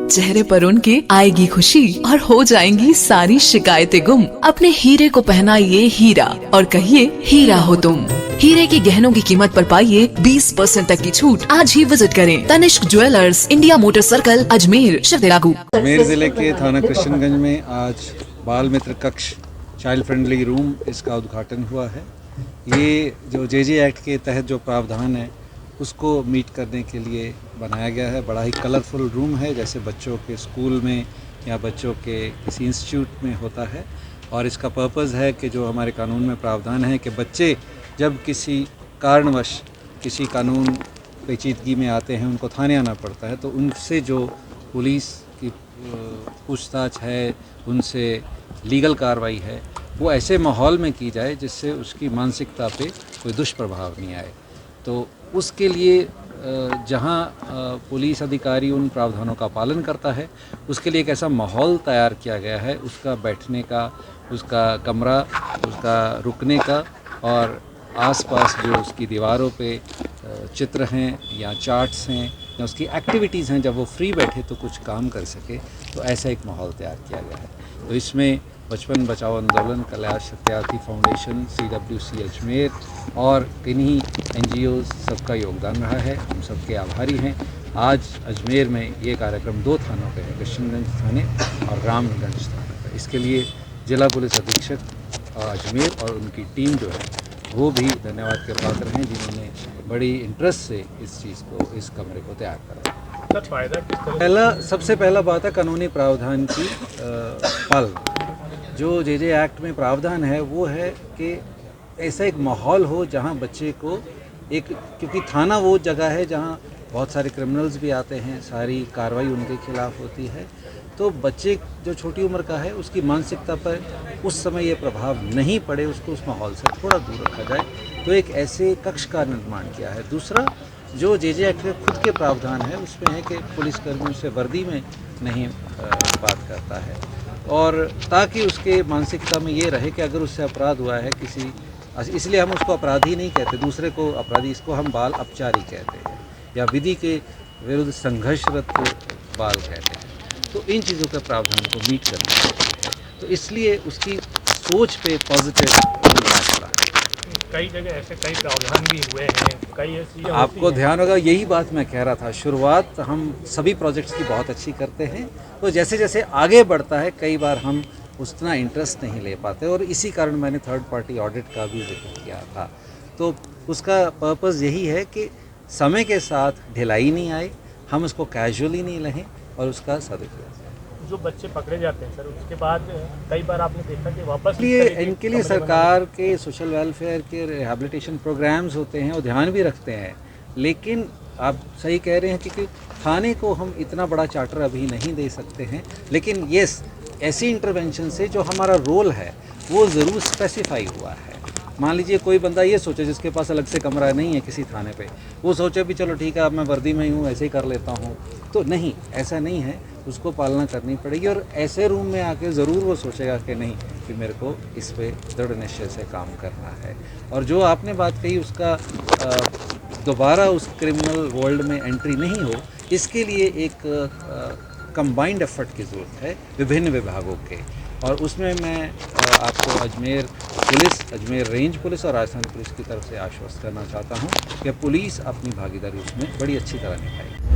चेहरे पर उनके आएगी खुशी और हो जाएंगी सारी शिकायतें गुम। अपने हीरे को पहनाइए हीरा और कहिए हीरा हो तुम। हीरे के गहनों की कीमत पर पाइए 20% तक की छूट। आज ही विजिट करें Tanishq jewellers, India motor circle, Ajmer, शिवतेरागू। अजमेर ज़िले के थाना कृष्णगंज में आज बाल मित्र कक्ष चाइल्ड फ्रेंडली रूम इसका उद्घाटन हुआ है। ये जो जे एक्ट के तहत जो प्रावधान है उसको मीट करने के लिए बनाया गया है। बड़ा ही कलरफुल रूम है, जैसे बच्चों के स्कूल में या बच्चों के किसी इंस्टीट्यूट में होता है। और इसका पर्पज़ है कि जो हमारे कानून में प्रावधान है कि बच्चे जब किसी कारणवश किसी कानून पेचीदगी में आते हैं, उनको थाने आना पड़ता है, तो उनसे जो पुलिस की पूछताछ है, उनसे लीगल कार्रवाई है, वो ऐसे माहौल में की जाए जिससे उसकी मानसिकता पे कोई दुष्प्रभाव नहीं आए। तो उसके लिए जहाँ पुलिस अधिकारी उन प्रावधानों का पालन करता है, उसके लिए एक ऐसा माहौल तैयार किया गया है, उसका बैठने का, उसका कमरा, उसका रुकने का, और आसपास जो उसकी दीवारों पे चित्र हैं या चार्ट्स हैं या उसकी एक्टिविटीज़ हैं, जब वो फ्री बैठे तो कुछ काम कर सके, तो ऐसा एक माहौल तैयार किया गया है। तो इसमें बचपन बचाओ आंदोलन, कैलाश सत्यार्थी फाउंडेशन, CWC अजमेर और किन्हीं NGOs सबका योगदान रहा है। हम सबके आभारी हैं। आज अजमेर में ये कार्यक्रम 2 थानों पे है, कृष्णगंज थाने और रामगंज थाने पर। इसके लिए जिला पुलिस अधीक्षक अजमेर और उनकी टीम जो है वो भी धन्यवाद के पात्र हैं, जिन्होंने बड़ी इंटरेस्ट से इस चीज़ को, इस कमरे को तैयार करा। सबसे पहला बात है कानूनी प्रावधान की पालना। जो जे एक्ट में प्रावधान है वो है कि ऐसा एक माहौल हो जहां बच्चे को क्योंकि थाना वो जगह है जहां बहुत सारे क्रिमिनल्स भी आते हैं, सारी कार्रवाई उनके खिलाफ होती है, तो बच्चे जो छोटी उम्र का है उसकी मानसिकता पर उस समय ये प्रभाव नहीं पड़े, उसको उस माहौल से थोड़ा दूर रखा जाए, तो एक ऐसे कक्ष का निर्माण किया है। दूसरा, जो जे एक्ट के खुद के प्रावधान है उसमें है कि पुलिसकर्मियों से वर्दी में नहीं बात करता है, और ताकि उसके मानसिकता में ये रहे कि अगर उससे अपराध हुआ है किसी, इसलिए हम उसको अपराधी नहीं कहते, दूसरे को अपराधी, इसको हम बाल अपचारी कहते हैं या विधि के विरुद्ध संघर्षरत बाल कहते हैं। तो इन चीज़ों के प्रावधान को मीट करना है, तो इसलिए उसकी सोच पे पॉजिटिव इम्पैक्ट पड़ा। कई जगह ऐसे कई प्रावधान भी हुए हैं, कई ऐसी आपको ध्यान होगा, यही बात मैं कह रहा था, शुरुआत हम सभी प्रोजेक्ट्स की बहुत अच्छी करते हैं, तो जैसे जैसे आगे बढ़ता है कई बार हम उतना इंटरेस्ट नहीं ले पाते, और इसी कारण मैंने थर्ड पार्टी ऑडिट का भी जिक्र किया था। तो उसका पर्पज़ यही है कि समय के साथ ढिलाई नहीं आए, हम उसको कैजुअली नहीं लें और उसका सदुपयोग। जो बच्चे पकड़े जाते हैं सर, उसके बाद कई बार आपने देखा कि वापस इनके लिए सरकार के सोशल वेलफेयर के रिहैबिलिटेशन प्रोग्राम्स होते हैं, वो ध्यान भी रखते हैं, लेकिन आप सही कह रहे हैं कि थाने को हम इतना बड़ा चार्टर अभी नहीं दे सकते हैं, लेकिन येस, ऐसी इंटरवेंशन से जो हमारा रोल है वो ज़रूर स्पेसिफाई हुआ है। मान लीजिए कोई बंदा ये सोचे जिसके पास अलग से कमरा नहीं है किसी थाने पे, वो सोचे भी चलो ठीक है अब मैं वर्दी में ही हूँ ऐसे ही कर लेता हूँ, तो नहीं, ऐसा नहीं है, उसको पालना करनी पड़ेगी। और ऐसे रूम में आके ज़रूर वो सोचेगा कि नहीं कि मेरे को इस पे दृढ़ निश्चय से काम करना है। और जो आपने बात कही उसका दोबारा उस क्रिमिनल वर्ल्ड में एंट्री नहीं हो, इसके लिए एक कंबाइंड एफर्ट की ज़रूरत है विभिन्न विभागों के, और उसमें मैं आपको Ajmer police, Ajmer range police और राजस्थान पुलिस की तरफ से आश्वस्त करना चाहता हूं कि पुलिस अपनी भागीदारी उसमें बड़ी अच्छी तरह निभाएगी।